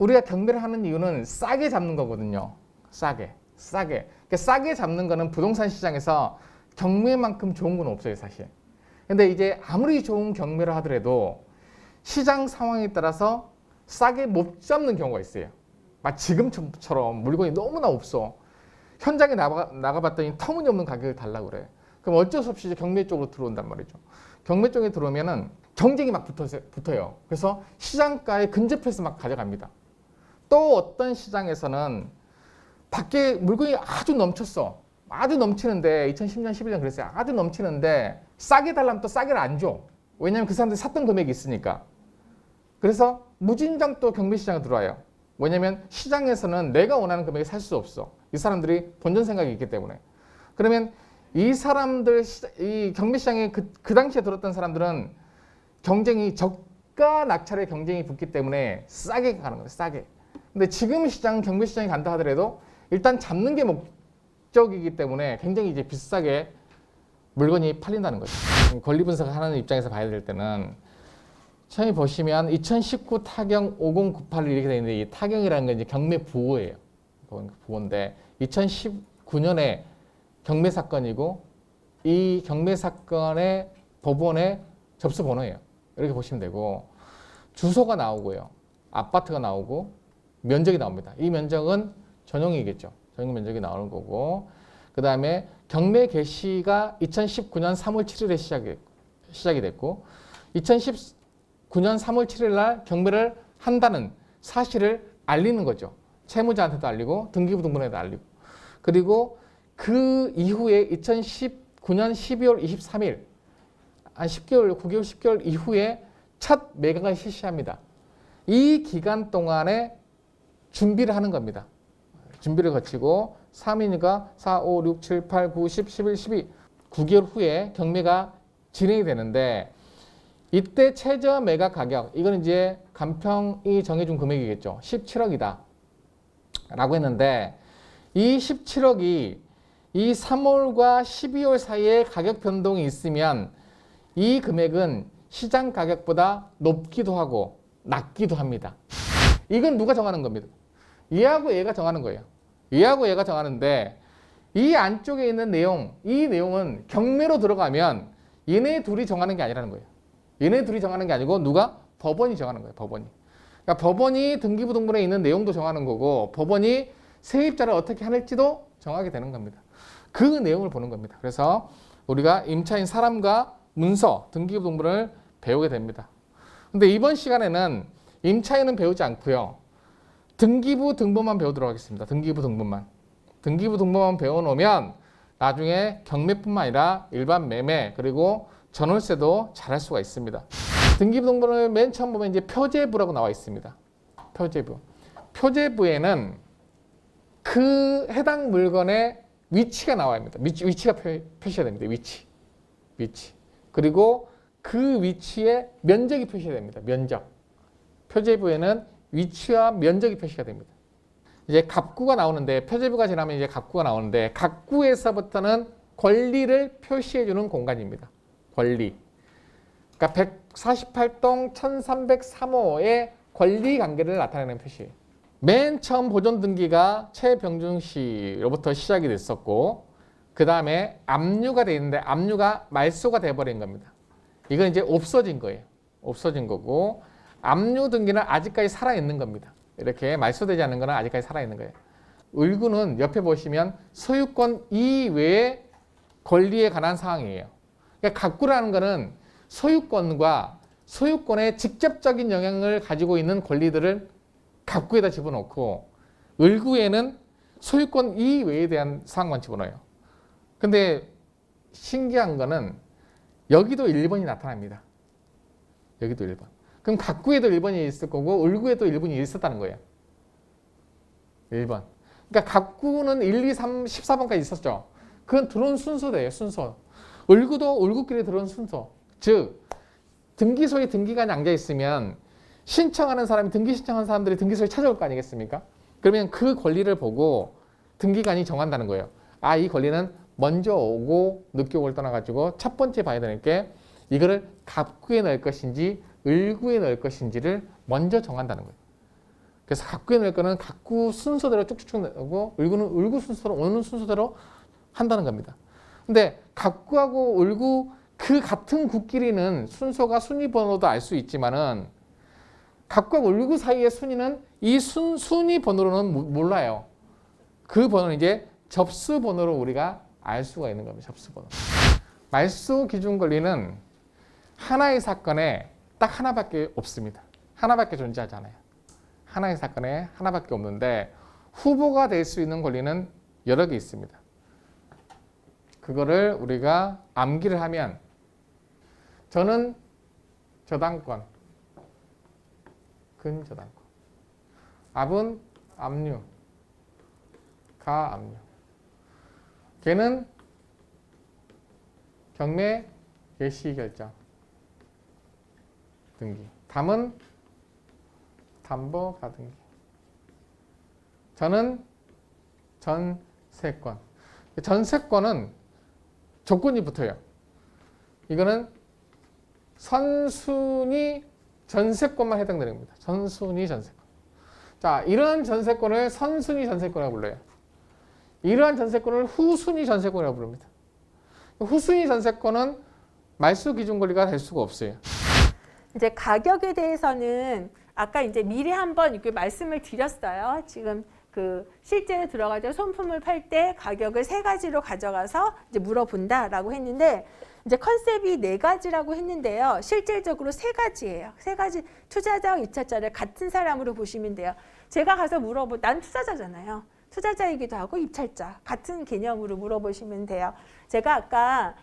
우리가 경매를 하는 이유는 싸게 잡는 거거든요. 싸게. 그러니까 싸게 잡는 거는 부동산 시장에서 경매만큼 좋은 건 없어요, 사실. 근데 이제 아무리 좋은 경매를 하더라도 시장 상황에 따라서 싸게 못 잡는 경우가 있어요. 막 지금처럼 물건이 너무나 없어. 현장에 나가봤더니 터무니없는 가격을 달라고 그래. 그럼 어쩔 수 없이 이제 경매 쪽으로 들어온단 말이죠. 경매 쪽에 들어오면은 경쟁이 막 붙어요. 그래서 시장가에 근접해서 막 가져갑니다. 또 어떤 시장에서는 밖에 물건이 아주 넘쳤어. 아주 넘치는데 2010년, 11년 그랬어요. 아주 넘치는데 싸게 달라면 또 싸게를 안 줘. 왜냐하면 그 사람들이 샀던 금액이 있으니까. 그래서 무진장 또 경매 시장에 들어와요. 왜냐하면 시장에서는 내가 원하는 금액에 살 수 없어. 이 사람들이 본전 생각이 있기 때문에. 그러면 이 사람들, 이 경매 시장에 그 당시에 들었던 사람들은 경쟁이 저가 낙찰의 경쟁이 붙기 때문에 싸게 가는 거예요. 싸게. 근데 지금 시장, 경매 시장에 간다 하더라도 일단 잡는 게 목적이기 때문에 굉장히 이제 비싸게 물건이 팔린다는 거죠. 권리 분석을 하는 입장에서 봐야 될 때는 처음에 보시면 2019 타경 5098 이렇게 되어 있는데 이 타경이라는 건 이제 경매 부호예요. 부호인데 2019년에 경매 사건이고 이 경매 사건의 법원의 접수 번호예요. 이렇게 보시면 되고 주소가 나오고요. 아파트가 나오고 면적이 나옵니다. 이 면적은 전용이겠죠. 전용 면적이 나오는 거고 그 다음에 경매 개시가 2019년 3월 7일에 시작이 됐고 2019년 3월 7일 날 경매를 한다는 사실을 알리는 거죠. 채무자한테도 알리고 등기부 등본에도 알리고 그리고 그 이후에 2019년 12월 23일 한 10개월, 9개월, 10개월 이후에 첫 매각을 실시합니다. 이 기간 동안에 준비를 하는 겁니다. 준비를 거치고 3인이가 4, 5, 6, 7, 8, 9, 10, 11, 12 9개월 후에 경매가 진행이 되는데 이때 최저 매각 가격 이거는 이제 간평이 정해준 금액이겠죠. 17억이다 라고 했는데 이 17억이 이 3월과 12월 사이에 가격 변동이 있으면 이 금액은 시장 가격보다 높기도 하고 낮기도 합니다. 이건 누가 정하는 겁니다. 얘하고 얘가 정하는 거예요. 얘하고 얘가 정하는데 이 안쪽에 있는 내용, 이 내용은 경매로 들어가면 얘네 둘이 정하는 게 아니라는 거예요. 얘네 둘이 정하는 게 아니고 누가? 법원이 정하는 거예요. 법원이. 그러니까 법원이 등기부 등본에 있는 내용도 정하는 거고 법원이 세입자를 어떻게 할지도 정하게 되는 겁니다. 그 내용을 보는 겁니다. 그래서 우리가 임차인 사람과 문서, 등기부 등본을 배우게 됩니다. 근데 이번 시간에는 임차인은 배우지 않고요. 등기부 등본만 배우도록 하겠습니다. 등기부 등본만. 등기부 등본만 배워놓으면 나중에 경매뿐만 아니라 일반 매매 그리고 전월세도 잘할 수가 있습니다. 등기부 등본을 맨 처음 보면 이제 표제부라고 나와 있습니다. 표제부. 표제부에는 그 해당 물건의 위치가 나와야 합니다. 위치가 표시가 됩니다. 위치. 그리고 그 위치에 면적이 표시가 됩니다. 면적. 표제부에는 위치와 면적이 표시가 됩니다. 이제 갑구가 나오는데 표제부가 지나면 이제 갑구가 나오는데 갑구에서부터는 권리를 표시해주는 공간입니다. 권리. 그러니까 148동 1303호의 권리 관계를 나타내는 표시예요. 맨 처음 보존 등기가 최병준 씨로부터 시작이 됐었고 그 다음에 압류가 돼 있는데 압류가 말소가 돼버린 겁니다. 이건 이제 없어진 거예요. 없어진 거고 압류 등기는 아직까지 살아있는 겁니다. 이렇게 말소되지 않는 거는 아직까지 살아있는 거예요. 을구는 옆에 보시면 소유권 이외의 권리에 관한 사항이에요. 그러니까 갑구라는 거는 소유권과 소유권에 직접적인 영향을 가지고 있는 권리들을 갑구에다 집어넣고 을구에는 소유권 이외에 대한 사항만 집어넣어요. 근데 신기한 거는 여기도 1번이 나타납니다. 여기도 1번. 그럼 갑구에도 1번이 있을 거고 을구에도 1번이 있었다는 거예요. 1번. 그러니까 갑구는 1, 2, 3, 14번까지 있었죠. 그건 들어온 순서예요. 순서. 을구도 을구끼리 들어온 순서. 즉 등기소에 등기관이 앉아있으면 신청하는 사람이 등기 신청하는 사람들이 등기소에 찾아올 거 아니겠습니까? 그러면 그 권리를 보고 등기관이 정한다는 거예요. 아, 이 권리는 먼저 오고 늦게 오고를 떠나가지고 첫 번째 봐야 되는 게 이거를 갑구에 넣을 것인지 을구에 넣을 것인지를 먼저 정한다는 거예요. 그래서 각구에 낼 거는 각구 순서대로 쭉쭉쭉 내고 을구는 을구 순서로 오는 순서대로 한다는 겁니다. 근데 각구하고 을구 그 같은 구끼리는 순서가 순위 번호도 알 수 있지만은 각구하고 을구 사이의 순위는 이 순위 번호로는 몰라요. 그 번호는 이제 접수 번호로 우리가 알 수가 있는 겁니다. 접수 번호. 말소 기준 권리는 하나의 사건에 딱 하나밖에 없습니다. 하나밖에 존재하지 않아요. 하나의 사건에 하나밖에 없는데 후보가 될 수 있는 권리는 여러 개 있습니다. 그거를 우리가 암기를 하면 저는 저당권, 근저당권, 압은 압류, 가압류, 걔는 경매 개시 결정 등기, 담은 담보 가등기, 저는 전세권. 전세권은 조건이 붙어요. 이거는 선순위 전세권만 해당되는 겁니다. 선순위 전세권. 자, 이러한 전세권을 선순위 전세권이라고 불러요. 이러한 전세권을 후순위 전세권이라고 부릅니다. 후순위 전세권은 말소 기준 권리가 될 수가 없어요. 이제 가격에 대해서는 아까 이제 미리 한번 이렇게 말씀을 드렸어요. 지금 그 실제로 들어가서 손품을 팔 때 가격을 3가지로 가져가서 이제 물어본다라고 했는데 이제 컨셉이 4가지라고 했는데요. 실질적으로 3가지예요. 3가지 투자자와 입찰자를 같은 사람으로 보시면 돼요. 제가 가서 난 투자자잖아요. 투자자이기도 하고 입찰자 같은 개념으로 물어보시면 돼요. 제가 아까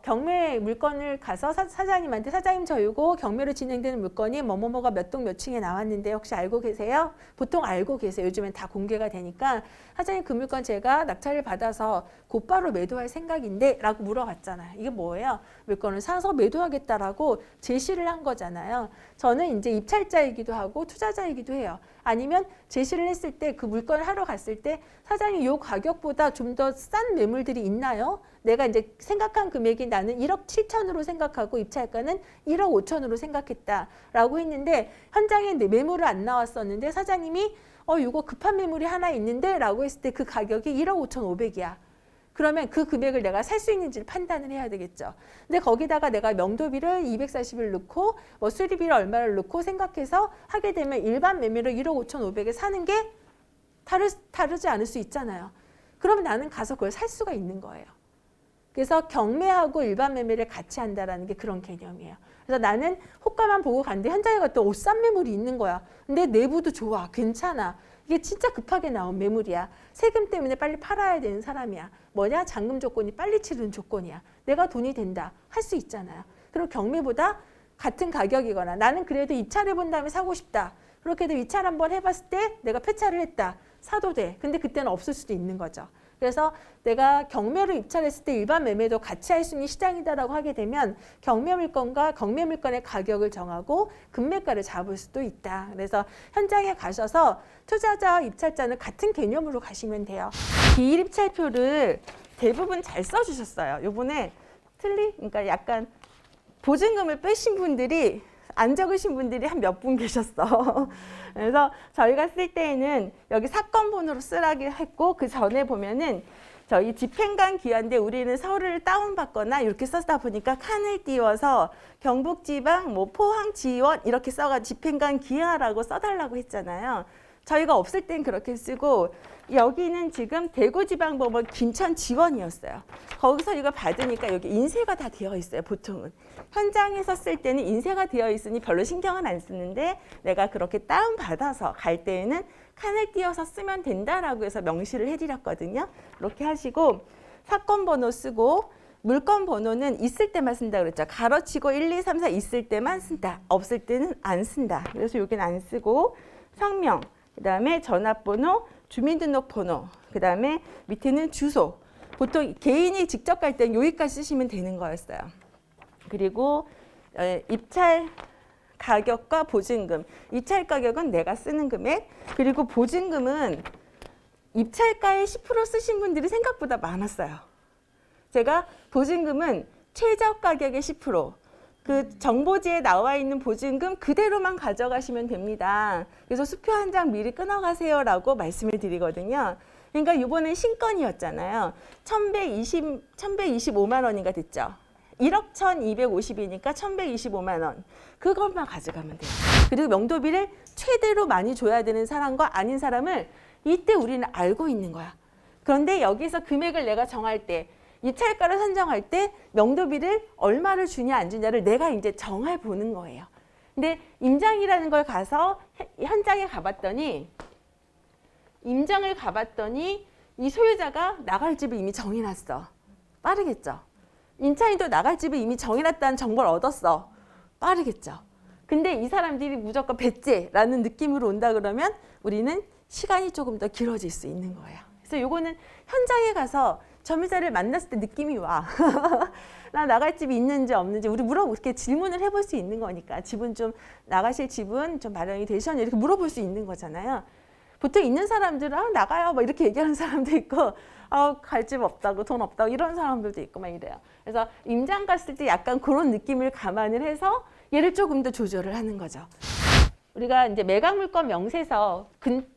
경매 물건을 가서 사장님한테 사장님 저 이거 경매로 진행되는 물건이 뭐뭐뭐가 몇 동 몇 층에 나왔는데 혹시 알고 계세요? 보통 알고 계세요. 요즘엔 다 공개가 되니까 사장님 그 물건 제가 낙찰을 받아서 곧바로 매도할 생각인데 라고 물어봤잖아요. 이게 뭐예요? 물건을 사서 매도하겠다라고 제시를 한 거잖아요. 저는 이제 입찰자이기도 하고 투자자이기도 해요. 아니면 제시를 했을 때 그 물건을 하러 갔을 때 사장님 이 가격보다 좀 더 싼 매물들이 있나요? 내가 이제 생각한 금액이 나는 1억 7천으로 생각하고 입찰가는 1억 5천으로 생각했다라고 했는데 현장에 매물을 안 나왔었는데 사장님이 이거 급한 매물이 하나 있는데 라고 했을 때 그 가격이 1억 5천 5백이야. 그러면 그 금액을 내가 살 수 있는지를 판단을 해야 되겠죠. 근데 거기다가 내가 명도비를 240을 넣고 뭐 수리비를 얼마를 넣고 생각해서 하게 되면 일반 매매로 1억 5천 5백에 사는 게 다르지 않을 수 있잖아요. 그러면 나는 가서 그걸 살 수가 있는 거예요. 그래서 경매하고 일반 매매를 같이 한다라는 게 그런 개념이에요. 그래서 나는 호가만 보고 갔는데 현장에 갔더니 싼 매물이 있는 거야. 근데 내부도 좋아, 괜찮아. 이게 진짜 급하게 나온 매물이야. 세금 때문에 빨리 팔아야 되는 사람이야. 뭐냐? 잔금 조건이 빨리 치르는 조건이야. 내가 돈이 된다. 할 수 있잖아요. 그리고 경매보다 같은 가격이거나 나는 그래도 입찰해 본 다음에 사고 싶다. 그렇게 해도 입찰 한번 해봤을 때 내가 폐차를 했다. 사도 돼. 근데 그때는 없을 수도 있는 거죠. 그래서 내가 경매로 입찰했을 때 일반 매매도 같이 할 수 있는 시장이다라고 하게 되면 경매 물건과 경매 물건의 가격을 정하고 금매가를 잡을 수도 있다. 그래서 현장에 가셔서 투자자와 입찰자는 같은 개념으로 가시면 돼요. 기일 입찰표를 대부분 잘 써주셨어요. 요번에 그러니까 약간 보증금을 빼신 분들이 안 적으신 분들이 한 몇 분 계셨어. 그래서 저희가 쓸 때에는 여기 사건 번호로 쓰라고 했고 그 전에 보면은 저희 집행관 기한인데 우리는 서류를 다운받거나 이렇게 쓰다 보니까 칸을 띄워서 경북지방 뭐 포항 지원 이렇게 써가 집행관 기하라고 써달라고 했잖아요. 저희가 없을 땐 그렇게 쓰고 여기는 지금 대구지방법원 김천지원이었어요. 거기서 이거 받으니까 여기 인쇄가 다 되어 있어요. 보통은. 현장에서 쓸 때는 인쇄가 되어 있으니 별로 신경은 안 쓰는데 내가 그렇게 다운받아서 갈 때에는 칸을 띄워서 쓰면 된다라고 해서 명시를 해드렸거든요. 그렇게 하시고 사건 번호 쓰고 물건 번호는 있을 때만 쓴다 그랬죠. 가로치고 1, 2, 3, 4 있을 때만 쓴다. 없을 때는 안 쓴다. 그래서 여기는 안 쓰고 성명, 그다음에 전화번호, 주민등록번호, 그다음에 밑에는 주소. 보통 개인이 직접 갈 때는 여기까지 쓰시면 되는 거였어요. 그리고 입찰 가격과 보증금. 입찰 가격은 내가 쓰는 금액, 그리고 보증금은 입찰가의 10% 쓰신 분들이 생각보다 많았어요. 제가 보증금은 최저 가격의 10%, 그 정보지에 나와 있는 보증금 그대로만 가져가시면 됩니다. 그래서 수표 한 장 미리 끊어가세요라고 말씀을 드리거든요. 그러니까 이번엔 신건이었잖아요. 1125만 원인가 됐죠. 1억 1250이니까 1125만 원. 그것만 가져가면 돼요. 그리고 명도비를 최대로 많이 줘야 되는 사람과 아닌 사람을 이때 우리는 알고 있는 거야. 그런데 여기서 금액을 내가 정할 때, 입찰가를 선정할 때 명도비를 얼마를 주냐 안 주냐를 내가 이제 정해 보는 거예요. 근데 임장이라는 걸 가서 현장에 가봤더니, 임장을 가봤더니 이 소유자가 나갈 집을 이미 정해놨어. 빠르겠죠? 임차인도 나갈 집을 이미 정해놨다는 정보를 얻었어. 빠르겠죠? 근데 이 사람들이 무조건 배째라는 느낌으로 온다 그러면 우리는 시간이 조금 더 길어질 수 있는 거예요. 그래서 요거는 현장에 가서 점유자를 만났을 때 느낌이 와. 나 나갈 집이 있는지 없는지 우리 이렇게 질문을 해볼 수 있는 거니까. 집은 좀 나가실 집은 좀 마련이 되셨냐 이렇게 물어볼 수 있는 거잖아요. 보통 있는 사람들은 나가요 막 이렇게 얘기하는 사람도 있고 갈 집 없다고 돈 없다고 이런 사람들도 있고 막 이래요. 그래서 임장 갔을 때 약간 그런 느낌을 감안을 해서 얘를 조금 더 조절을 하는 거죠. 우리가 이제 매각물건 명세서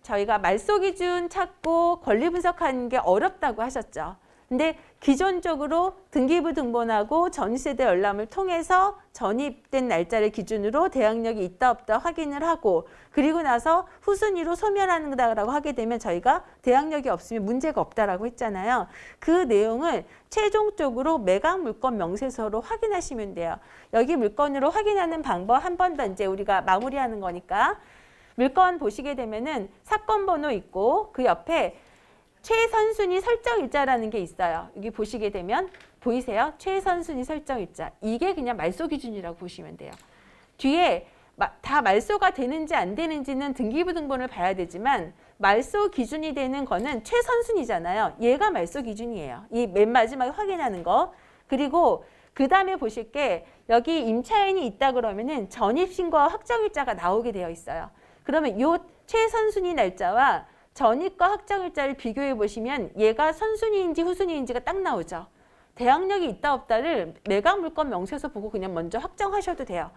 저희가 말소 기준 찾고 권리 분석하는 게 어렵다고 하셨죠. 근데 기존적으로 등기부 등본하고 전세대 열람을 통해서 전입된 날짜를 기준으로 대항력이 있다 없다 확인을 하고 그리고 나서 후순위로 소멸하는다라고 하게 되면 저희가 대항력이 없으면 문제가 없다라고 했잖아요. 그 내용을 최종적으로 매각 물건 명세서로 확인하시면 돼요. 여기 물건으로 확인하는 방법 한 번 더 이제 우리가 마무리하는 거니까 물건 보시게 되면은 사건 번호 있고 그 옆에 최선순위 설정일자라는 게 있어요. 여기 보시게 되면 보이세요? 최선순위 설정일자. 이게 그냥 말소 기준이라고 보시면 돼요. 뒤에 다 말소가 되는지 안 되는지는 등기부 등본을 봐야 되지만 말소 기준이 되는 거는 최선순위잖아요. 얘가 말소 기준이에요. 이 맨 마지막에 확인하는 거. 그리고 그 다음에 보실 게 여기 임차인이 있다 그러면은 전입신고와 확정일자가 나오게 되어 있어요. 그러면 이 최선순위 날짜와 전입과 확정일자를 비교해 보시면 얘가 선순위인지 후순위인지가 딱 나오죠. 대항력이 있다 없다를 매각 물건 명세서 보고 그냥 먼저 확정하셔도 돼요.